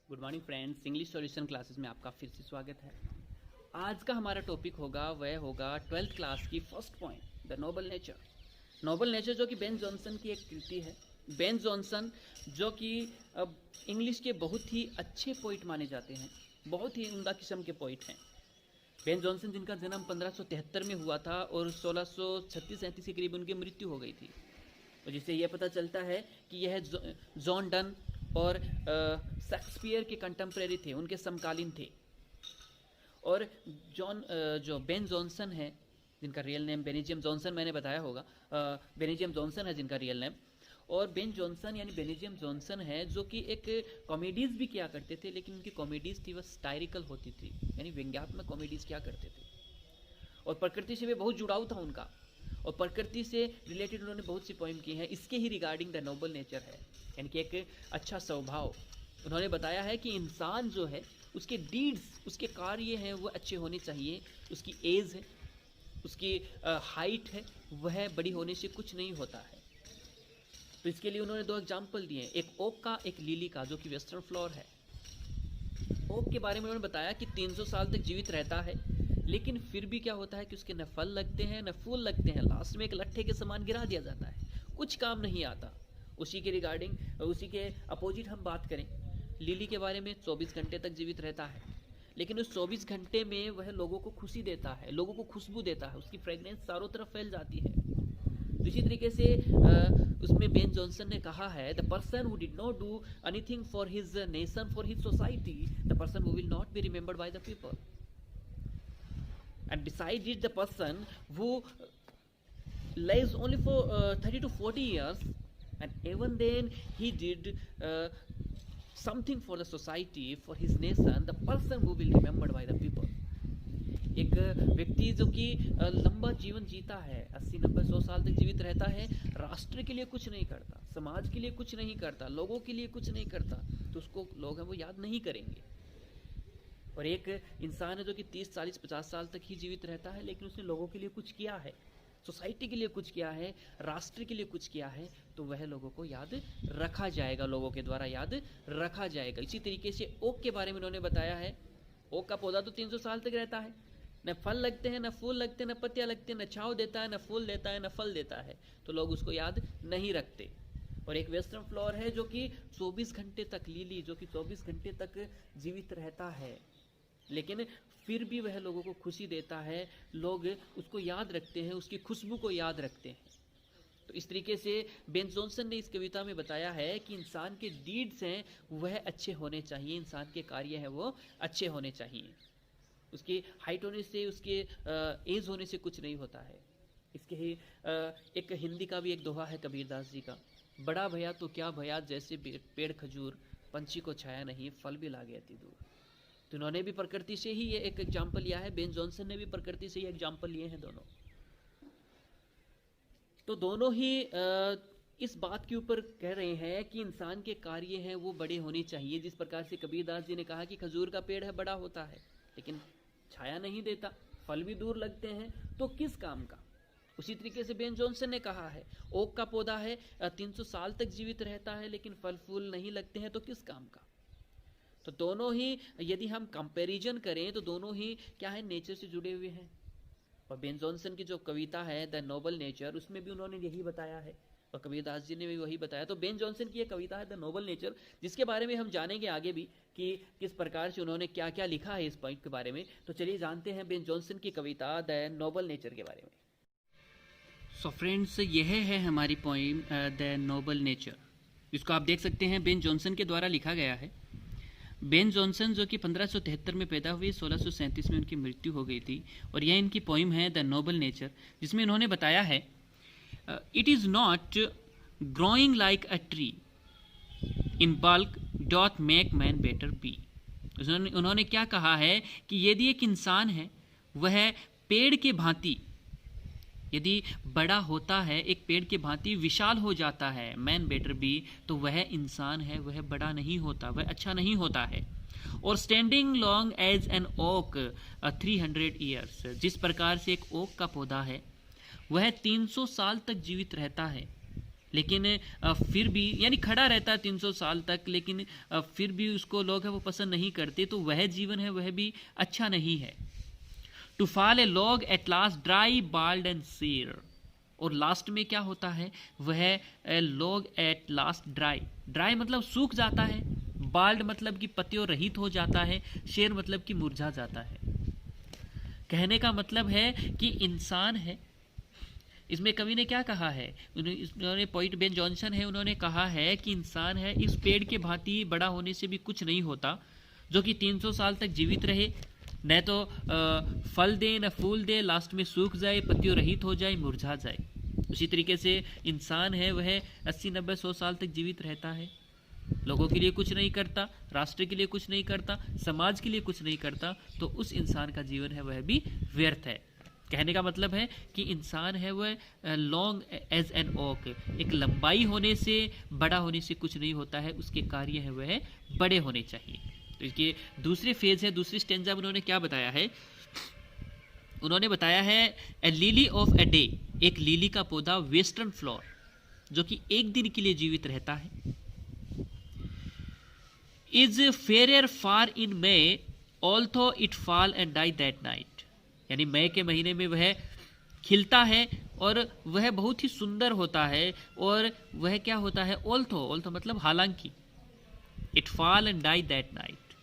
Good morning friends, English solution classes में आपका फिर से स्वागत है। आज का हमारा टॉपिक होगा वह होगा 12th क्लास की first point, the Nobel nature. Nobel nature जो कि बेन जॉनसन की एक कृति है। बेन जॉनसन जो कि अब इंग्लिश के बहुत ही अच्छे पोइट माने जाते हैं, बहुत ही उम्दा किस्म के पोइट हैं। बेन जॉनसन जिनका जन्म 1573 में हुआ था और 1636-37 के करीब उनकी मृत्यु हो गई थी, और जिससे यह पता चलता है कि यह जॉन डन और शेक्सपियर के कंटेम्प्रेरी थे, उनके समकालीन थे। और जो बेन जॉनसन है, जिनका रियल नेम बेनिजियम जॉनसन मैंने बताया होगा, बेनिजियम जॉनसन है जिनका रियल नेम। और बेन जॉनसन यानी बेनिजियम जॉनसन है जो कि एक कॉमेडीज़ भी किया करते थे, लेकिन उनकी कॉमेडीज़ थी वह साइरिकल होती थी, यानी व्यंग्यात्मक कॉमेडीज़ किया करते थे। और प्रकृति से भी बहुत जुड़ाव था उनका, और प्रकृति से रिलेटेड उन्होंने बहुत सी पोइम की हैं। इसके ही रिगार्डिंग द नोबल नेचर है, यानी कि एक अच्छा स्वभाव। उन्होंने बताया है कि इंसान जो है उसके डीड्स, उसके कार्य हैं वो अच्छे होने चाहिए। उसकी एज है, उसकी हाइट है, वह बड़ी होने से कुछ नहीं होता है। तो इसके लिए उन्होंने दो एग्जाम्पल दिए, एक ओक का, एक लिली का, जो कि वेस्टर्न फ्लावर है। ओक के बारे में उन्होंने बताया कि 300 साल तक जीवित रहता है, लेकिन फिर भी क्या होता है कि उसके न फल लगते हैं न फूल लगते हैं, लास्ट में एक लट्ठे के समान गिरा दिया जाता है, कुछ काम नहीं आता। उसी के रिगार्डिंग, उसी के अपोजिट हम बात करें, लिली के बारे में 24 घंटे तक जीवित रहता है, लेकिन उस 24 घंटे में वह लोगों को खुशी देता है, लोगों को खुशबू देता है, उसकी फ्रेगनेंस चारों तरफ फैल जाती है। तो इसी तरीके से उसमें बेन जॉनसन ने कहा है, the person who did not do anything for his nation, for his society, the person who will not be remembered by the people, and beside it the person who lives only for 30 to 40 years, and even then he did something for the society, for his nation, the person who will remembered by the people। एक व्यक्ति जो कि लंबा जीवन जीता है, 80, 90, 100 साल तक जीवित रहता है, राष्ट्र के लिए कुछ नहीं करता, समाज के लिए कुछ नहीं करता, लोगों के लिए कुछ नहीं करता, तो उसको लोग हैं वो याद नहीं करेंगे। और एक इंसान है जो कि 30, 40, 50 साल तक ही जीवित रहता है, लेकिन उसने लोगों के लिए कुछ किया है, सोसाइटी के लिए कुछ किया है, राष्ट्र के लिए कुछ किया है, तो वह लोगों को याद रखा जाएगा, लोगों के द्वारा याद रखा जाएगा। इसी तरीके से ओक के बारे में उन्होंने बताया है, ओक का पौधा तो 300 साल तक रहता है, न फल लगते हैं, न फूल लगते हैं, न पत्तियाँ लगती हैं, न छाँव देता है, न फूल देता है, न फल देता है, तो लोग उसको याद नहीं रखते। और एक वेस्टर्न फ्लावर है जो कि 24 घंटे तक, लिली जो कि 24 घंटे तक जीवित रहता है, लेकिन फिर भी वह लोगों को खुशी देता है, लोग उसको याद रखते हैं, उसकी खुशबू को याद रखते हैं। तो इस तरीके से बेन जॉनसन ने इस कविता में बताया है कि इंसान के डीड्स हैं वह अच्छे होने चाहिए, इंसान के कार्य हैं वो अच्छे होने चाहिए। उसकी हाइट होने से, उसके एज होने से कुछ नहीं होता है। इसके ही एक हिंदी का भी एक दोहा है कबीरदास जी का, बड़ा भया तो क्या भया, जैसे पेड़ खजूर, पंछी को छाया नहीं, फल भी लागे अति दूर। तो उन्होंने भी प्रकृति से ही ये एक एग्जाम्पल लिया है, बेन जॉनसन ने भी प्रकृति से ही एग्जाम्पल लिए हैं दोनों। तो दोनों ही इस बात के ऊपर कह रहे हैं कि इंसान के कार्य हैं वो बड़े होने चाहिए। जिस प्रकार से कबीरदास जी ने कहा कि खजूर का पेड़ है, बड़ा होता है, लेकिन छाया नहीं देता, फल भी दूर लगते हैं, तो किस काम का। उसी तरीके से बेन जॉनसन ने कहा है, ओक का पौधा है, 300 साल तक जीवित रहता है, लेकिन फल फूल नहीं लगते हैं, तो किस काम का। तो दोनों ही यदि हम कंपैरिजन करें तो दोनों ही क्या है, नेचर से जुड़े हुए हैं। और बेन जॉनसन की जो कविता है द नोबल नेचर, उसमें भी उन्होंने यही बताया है, और कबीरदास जी ने भी वही बताया। तो बेन जॉनसन की ये कविता है द नोबल नेचर, जिसके बारे में हम जानेंगे आगे भी कि किस प्रकार से उन्होंने क्या क्या लिखा है इस पॉइंट के बारे में। तो चलिए जानते हैं बेन जॉनसन की कविता द नोबल नेचर के बारे में। सो फ्रेंड्स, यह है हमारी पोइम द नोबल नेचर, जिसको आप देख सकते हैं बेन जॉनसन के द्वारा लिखा गया है। बेन जॉनसन जो कि 1573 में पैदा हुए, 1637 में उनकी मृत्यु हो गई थी, और यह इनकी पोइम है द नोबल नेचर, जिसमें इन्होंने बताया है, it is not growing like a tree in bulk dot make man better be. उन्होंने क्या कहा है कि यदि एक इंसान है वह पेड़ के भांति यदि बड़ा होता है, एक पेड़ के भांति विशाल हो जाता है, मैन बेटर बी, तो वह इंसान है वह बड़ा नहीं होता, वह अच्छा नहीं होता है। और standing long as an oak 300 years, जिस प्रकार से एक ओक का पौधा है वह 300 साल तक जीवित रहता है, लेकिन फिर भी यानी खड़ा रहता है 300 साल तक, लेकिन फिर भी उसको लोग है वो पसंद नहीं करते, तो वह जीवन है वह भी अच्छा नहीं है। To fall a log at last dry bald and sere, और लास्ट में क्या होता है, वह log at last dry, dry मतलब सूख जाता है, बाल्ड मतलब कि पत्तियों रहित हो जाता है, शेर मतलब कि मुरझा जाता है। कहने का मतलब है कि इंसान है, इसमें कवि ने क्या कहा है, उन्होंने पोइट बेन जॉनसन है, उन्होंने कहा है कि इंसान है इस पेड़ के भांति बड़ा होने से भी कुछ नहीं होता, जो कि 300 साल तक जीवित रहे, न तो फल दे न फूल दे, लास्ट में सूख जाए, पत्तियों रहित हो जाए, मुरझा जाए। उसी तरीके से इंसान है वह 80 90 100 साल तक जीवित रहता है, लोगों के लिए कुछ नहीं करता, राष्ट्र के लिए कुछ नहीं करता, समाज के लिए कुछ नहीं करता, तो उस इंसान का जीवन है वह भी व्यर्थ है। कहने का मतलब है कि इंसान है वह लॉन्ग एज एन ओक, एक लंबाई होने से बड़ा होने से कुछ नहीं होता है, उसके कार्य है वह बड़े होने चाहिए। तो इसके दूसरे फेज है, दूसरी स्टेंजा में उन्होंने क्या बताया है, उन्होंने बताया है ए लिली ऑफ ए डे, एक लिली का पौधा वेस्टर्न फ्लोर जो कि एक दिन के लिए जीवित रहता है, is fair far in May although it fall and die that night, यानी मई के महीने में वह खिलता है और वह बहुत ही सुंदर होता है, और वह क्या होता है, ऑल्थो, ऑल्थो मतलब हालांकि, it fall and die that night,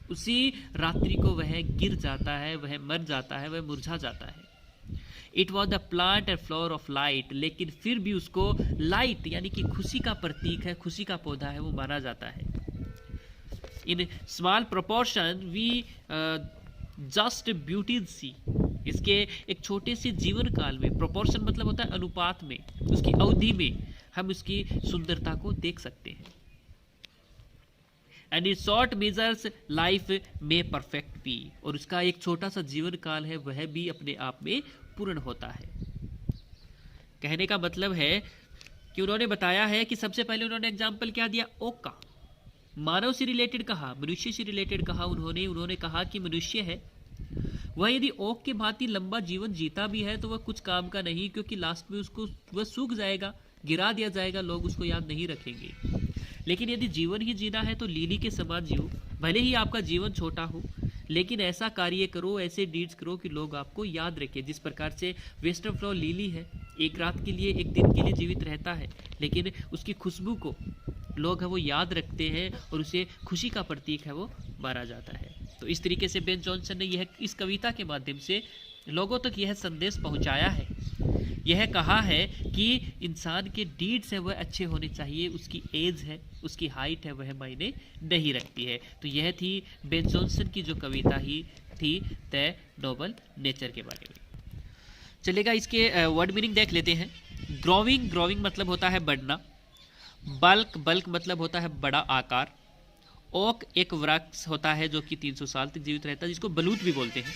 उसी रात्रि को वह गिर जाता है, वह मर जाता है, वह मुरझा जाता है। It was the plant and flower of light, लेकिन फिर भी उसको लाइट यानी कि खुशी का प्रतीक है, खुशी का पौधा है, वो माना जाता है। In small proportion we just beauties see, इसके एक छोटे से जीवन काल में, प्रोपोर्शन मतलब होता है अनुपात में, उसकी अवधि में हम उसकी सुंदरता को देख सकते हैं। And in short measures life में परफेक्ट पी, और उसका एक छोटा सा जीवन काल है वह भी अपने आप में पूर्ण होता है। कहने का मतलब है कि उन्होंने बताया है कि सबसे पहले उन्होंने एग्जाम्पल क्या दिया, ओक का, मानव से रिलेटेड कहा, मनुष्य से रिलेटेड कहा, उन्होंने कहा कि मनुष्य है वह यदि ओक के भांति लंबा जीवन जीता भी है तो वह कुछ काम का नहीं, क्योंकि लास्ट में उसको वह सूख जाएगा, गिरा दिया जाएगा, लोग उसको याद नहीं रखेंगे। लेकिन यदि जीवन ही जीना है तो लिली के समान जियो, भले ही आपका जीवन छोटा हो, लेकिन ऐसा कार्य करो, ऐसे डीड्स करो कि लोग आपको याद रखें। जिस प्रकार से वेस्टर्न फ्लावर लिली है, एक रात के लिए, एक दिन के लिए जीवित रहता है, लेकिन उसकी खुशबू को लोग है वो याद रखते हैं और उसे खुशी का प्रतीक है वो माना जाता है। तो इस तरीके से बेन जॉनसन ने यह इस कविता के माध्यम से लोगों तक यह संदेश पहुंचाया है, यह कहा है कि इंसान के डीड्स है वह अच्छे होने चाहिए, उसकी एज है, उसकी हाइट है वह मायने नहीं रखती है। तो यह थी बेन जॉनसन की जो कविता ही थी द नोबल नेचर के बारे में। चलेगा इसके वर्ड मीनिंग देख लेते हैं। ग्रोविंग, ग्रोविंग मतलब होता है बढ़ना, बल्क, बल्क मतलब होता है बड़ा आकार, ओक एक वृक्ष होता है जो कि 300 साल तक जीवित रहता है, जिसको बलूत भी बोलते हैं।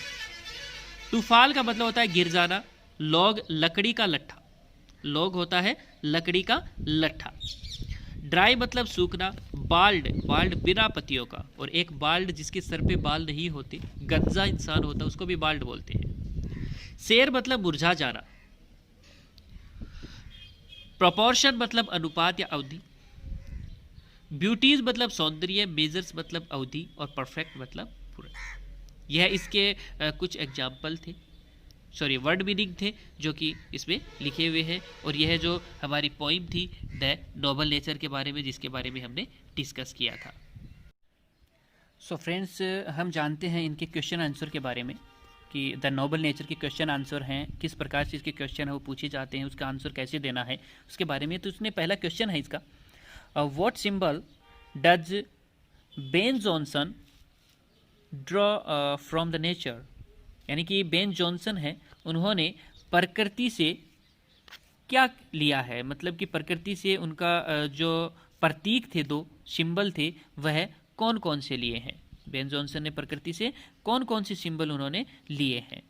तूफाल का मतलब होता है गिर जाना, लॉग लकड़ी का लट्ठा, लॉग होता है लकड़ी का लट्ठा। ड्राई मतलब सूखना, बाल्ड, बाल्ड बिना पत्तियों का, और एक बाल्ड जिसके सर पे बाल नहीं होते, गंजा इंसान होता है, उसको भी बाल्ड बोलते हैं। शेर मतलब मुरझा जाना। प्रोपोर्शन मतलब अनुपात या अवधि। ब्यूटीज मतलब सौंदर्य, मेजर्स मतलब अवधि, और परफेक्ट मतलब पूर्ण। यह इसके कुछ एग्जाम्पल थे, सॉरी वर्ड मीनिंग थे जो कि इसमें लिखे हुए हैं, और यह जो हमारी पोइम थी द नोबल नेचर के बारे में, जिसके बारे में हमने डिस्कस किया था। सो फ्रेंड्स, हम जानते हैं इनके क्वेश्चन आंसर के बारे में कि द नोबल नेचर के क्वेश्चन आंसर हैं, किस प्रकार से इसके क्वेश्चन है वो पूछे जाते हैं, उसका आंसर कैसे देना है उसके बारे में। तो उसने पहला क्वेश्चन है इसका, what symbol does Ben Jonson draw from the nature, यानी कि बेन जॉनसन है, उन्होंने प्रकृति से क्या लिया है, मतलब कि प्रकृति से उनका जो प्रतीक थे, दो सिंबल थे, वह कौन कौन से लिए हैं। बेन जॉनसन ने प्रकृति से कौन कौन से सिंबल उन्होंने लिए हैं।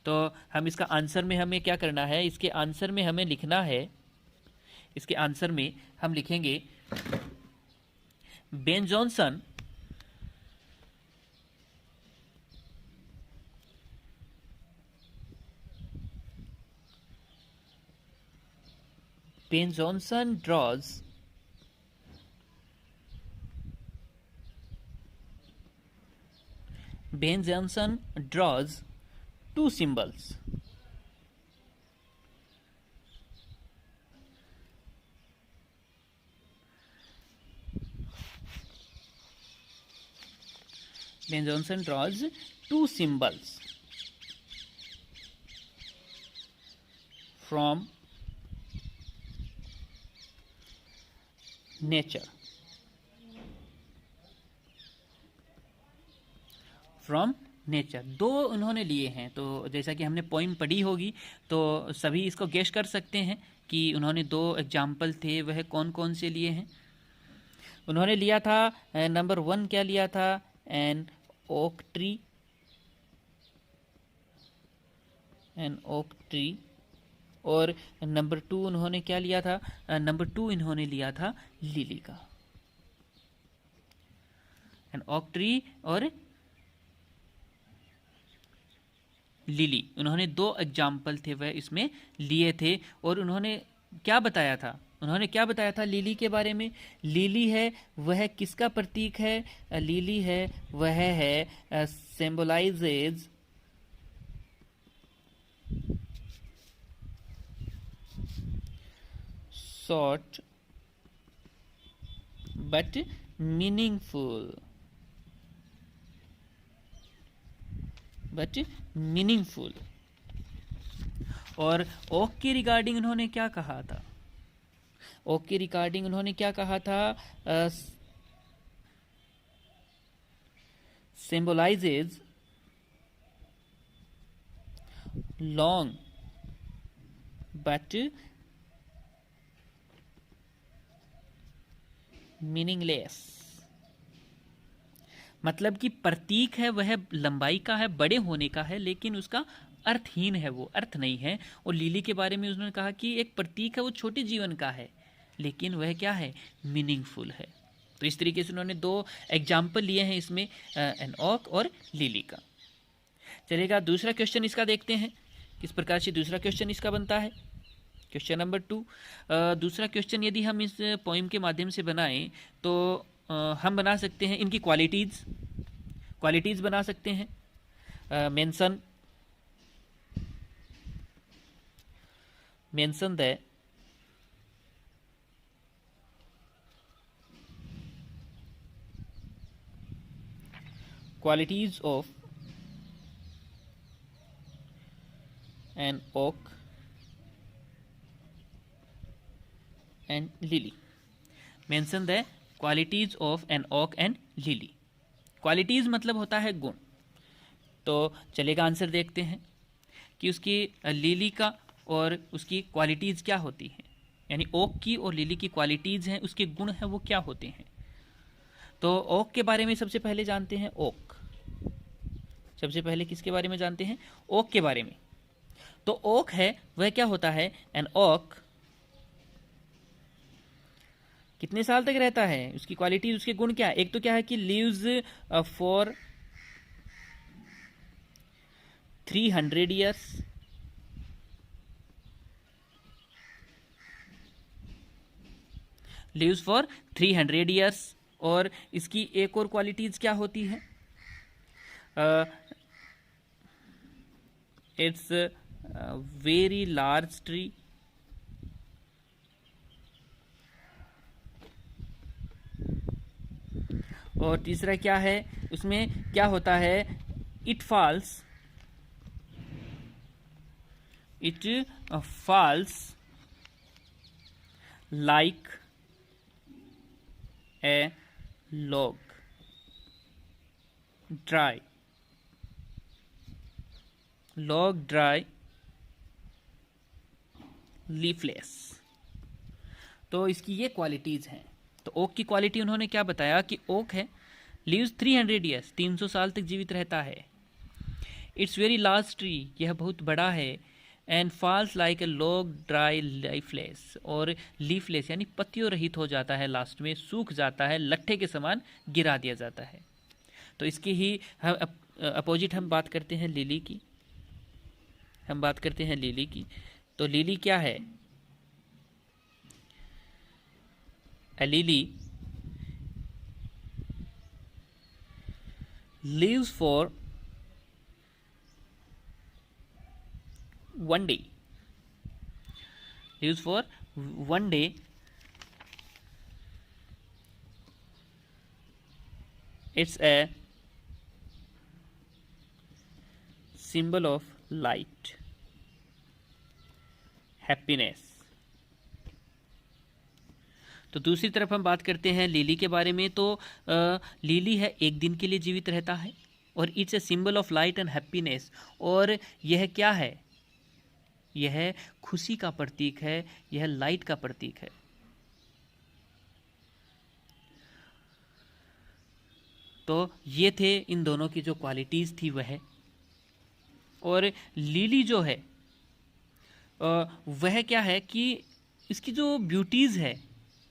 तो हम इसका आंसर में हमें क्या करना है, इसके आंसर में हमें लिखना है, इसके आंसर में हम लिखेंगे Ben Jonson Ben Jonson draws two symbols. Ben Jonson draws two symbols from nature. From nature, दो उन्होंने लिए हैं। तो जैसा कि हमने पोइम पढ़ी होगी तो सभी इसको गेस कर सकते हैं कि उन्होंने दो एग्जाम्पल थे वह कौन कौन से लिए हैं। उन्होंने लिया था नंबर 1 क्या लिया था, एन ओक ट्री, और नंबर 2 उन्होंने क्या लिया था, नंबर 2 इन्होंने लिया था लिली का। एन ओक ट्री और लिली, उन्होंने दो एग्जाम्पल थे वह इसमें लिए थे। और उन्होंने क्या बताया था लिली के बारे में। लिली है वह किसका प्रतीक है, लिली है वह है सिंबलाइजेज शॉर्ट बट मीनिंगफुल। और ओक के रिगार्डिंग उन्होंने क्या कहा था, सिंबलाइजेज लॉन्ग बट मीनिंगलेस। मतलब कि प्रतीक है वह लंबाई का है, बड़े होने का है, लेकिन उसका अर्थहीन है, वो अर्थ नहीं है। और लिली के बारे में उन्होंने कहा कि एक प्रतीक है, वो छोटे जीवन का है, लेकिन वह क्या है, मीनिंगफुल है। तो इस तरीके से उन्होंने दो एग्जाम्पल लिए हैं इसमें, एन ओक और लिली का। चलेगा, दूसरा क्वेश्चन इसका देखते हैं किस प्रकार से दूसरा क्वेश्चन इसका बनता है। क्वेश्चन नंबर 2, दूसरा क्वेश्चन यदि हम इस पोइम के माध्यम से बनाएं तो हम बना सकते हैं इनकी क्वालिटीज़ बना सकते हैं। Mention the qualities of an oak and lily. Mention the qualities of an oak and lily. Qualities मतलब होता है गुण। तो चलेगा, आंसर देखते हैं कि उसकी लिली का और उसकी क्वालिटीज क्या होती हैं, यानी ओक की और लिली की क्वालिटीज हैं, उसके गुण हैं, वो क्या होते हैं। तो ओक के बारे में सबसे पहले जानते हैं, सबसे पहले किसके बारे में जानते हैं, ओक के बारे में। तो ओक है वह क्या होता है, एन ओक कितने साल तक रहता है, उसकी क्वालिटी, उसके गुण क्या है। एक तो क्या है कि lives for 300 years, lives for 300 years. और इसकी एक और क्वालिटीज क्या होती है, इट्स वेरी लार्ज ट्री, और तीसरा क्या है, उसमें क्या होता है, it falls like A log dry leafless. तो इसकी ये क्वालिटीज़ हैं। तो ओक की क्वालिटी उन्होंने क्या बताया कि ओक है लिव्स 300 ईयर्स, 300 साल तक जीवित रहता है। इट्स वेरी लार्ज ट्री, यह बहुत बड़ा है। And falls like a log dry leafless, और लीफलेस यानी पत्तियों रहित हो जाता है, लास्ट में सूख जाता है, लट्ठे के समान गिरा दिया जाता है। तो इसकी ही हम अपोजिट हम बात करते हैं लिली की। तो लिली क्या है, A lily lives for one day. Lives for one day. It's a symbol of light, happiness. तो दूसरी तरफ हम बात करते हैं लिली के बारे में। तो लिली है, एक दिन के लिए जीवित रहता है और it's a symbol of light and happiness. और यह क्या है? यह खुशी का प्रतीक है, यह लाइट का प्रतीक है। तो ये थे इन दोनों की जो क्वालिटीज़ थी वह। और लिली जो है वह क्या है कि इसकी जो ब्यूटीज़ है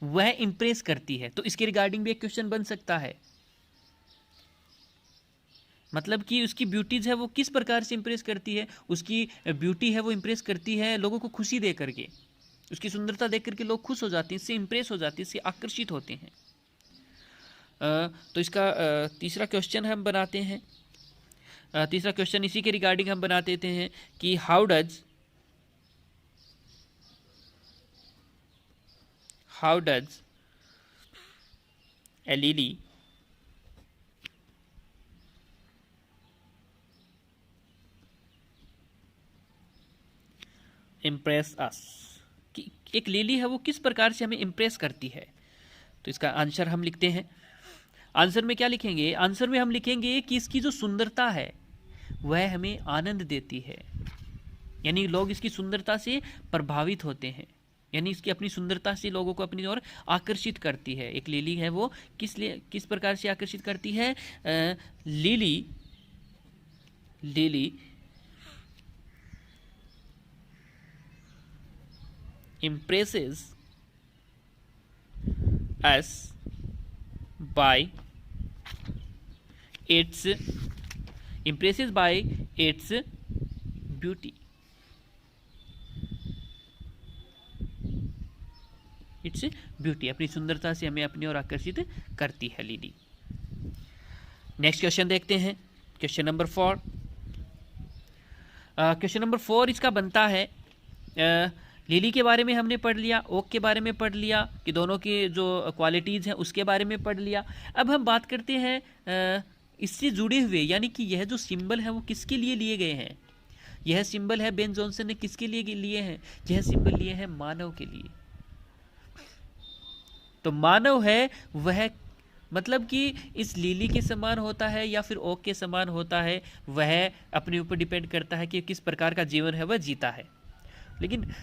वह इम्प्रेस करती है। तो इसके रिगार्डिंग भी एक क्वेश्चन बन सकता है, मतलब कि उसकी ब्यूटीज़ है वो किस प्रकार से इम्प्रेस करती है। उसकी ब्यूटी है वो इम्प्रेस करती है लोगों को खुशी दे करके, उसकी सुंदरता देख करके लोग खुश हो जाते हैं, इससे इम्प्रेस हो जाते हैं, इससे आकर्षित होते हैं। तो इसका तीसरा क्वेश्चन हम बनाते हैं। तीसरा क्वेश्चन इसी के रिगार्डिंग हम बना देते हैं कि how does a lily impress us, कि एक लिली है वो किस प्रकार से हमें इम्प्रेस करती है। तो इसका आंसर हम लिखते हैं। आंसर में क्या लिखेंगे? आंसर में हम लिखेंगे कि इसकी जो सुंदरता है वह हमें आनंद देती है, यानी लोग इसकी सुंदरता से प्रभावित होते हैं, यानी इसकी अपनी सुंदरता से लोगों को अपनी ओर आकर्षित करती है। एक लिली है वो किस प्रकार से आकर्षित करती है? Lily impresses us by its beauty. Its beauty, अपनी सुंदरता से हमें अपनी ओर आकर्षित करती है लिली। नेक्स्ट क्वेश्चन देखते हैं, क्वेश्चन नंबर 4। क्वेश्चन नंबर 4 इसका बनता है, लिली के बारे में हमने पढ़ लिया, ओक के बारे में पढ़ लिया कि दोनों की जो क्वालिटीज़ हैं उसके बारे में पढ़ लिया। अब हम बात करते हैं इससे जुड़े हुए, यानी कि यह जो सिंबल है वो किसके लिए लिए गए हैं। यह सिंबल है बेन जॉनसन ने किसके लिए लिए हैं? यह सिंबल लिए हैं मानव के लिए। तो मानव है वह, मतलब कि इस लिली के समान होता है या फिर ओक के समान होता है, वह अपने ऊपर डिपेंड करता है कि किस प्रकार का जीवन है वह जीता है। लेकिन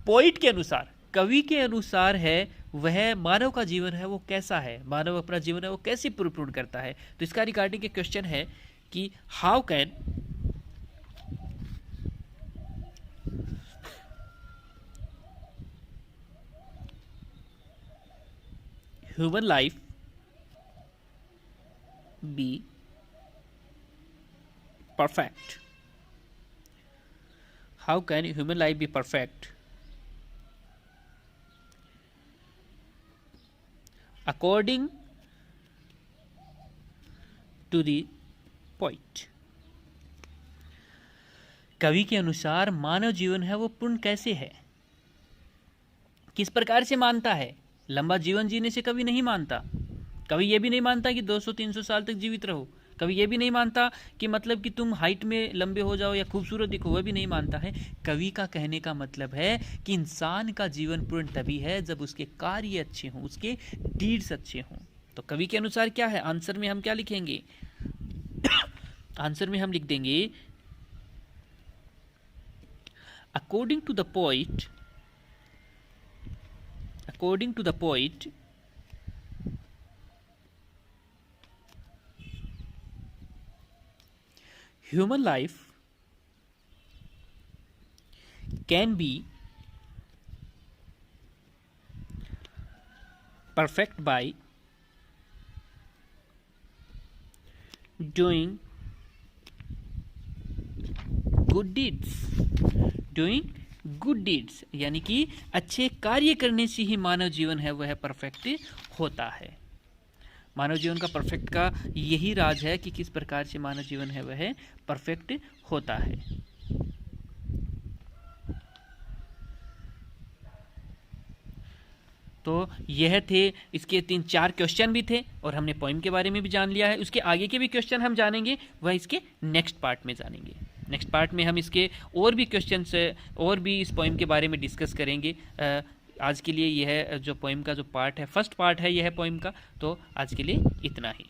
पोइट के अनुसार, कवि के अनुसार है वह मानव का जीवन है वो कैसा है, मानव अपना जीवन है वो कैसे परिपूर्ण करता है। तो इसका रिगार्डिंग एक क्वेश्चन है कि how can human life be perfect? How can human life be perfect? According to the poet, कवि के अनुसार मानव जीवन है वो पूर्ण कैसे है, किस प्रकार से मानता है। लंबा जीवन जीने से कवि नहीं मानता। कवि ये भी नहीं मानता कि 200-300 साल तक जीवित रहो। कवि ये भी नहीं मानता कि मतलब कि तुम हाइट में लंबे हो जाओ या खूबसूरत दिखो, वह भी नहीं मानता है। कवि का कहने का मतलब है कि इंसान का जीवन पूर्ण तभी है जब उसके कार्य अच्छे हों, उसके डीड्स अच्छे हों। तो कवि के अनुसार क्या है? आंसर में हम क्या लिखेंगे? आंसर में हम लिख देंगे according to the poet, human life can be perfect by doing good deeds. Doing good deeds, यानी कि अच्छे कार्य करने से ही मानव जीवन है वह परफेक्ट होता है। मानव जीवन का परफेक्ट का यही राज है कि किस प्रकार से मानव जीवन है वह परफेक्ट होता है। तो यह थे, इसके 3-4 क्वेश्चन भी थे और हमने पोइम के बारे में भी जान लिया है। उसके आगे के भी क्वेश्चन हम जानेंगे, वह इसके नेक्स्ट पार्ट में जानेंगे। नेक्स्ट पार्ट में हम इसके और भी क्वेश्चन और भी इस पोइम के बारे में डिस्कस करेंगे। आज के लिए यह जो पोइम का जो पार्ट है, फर्स्ट पार्ट है यह पोइम का, तो आज के लिए इतना ही।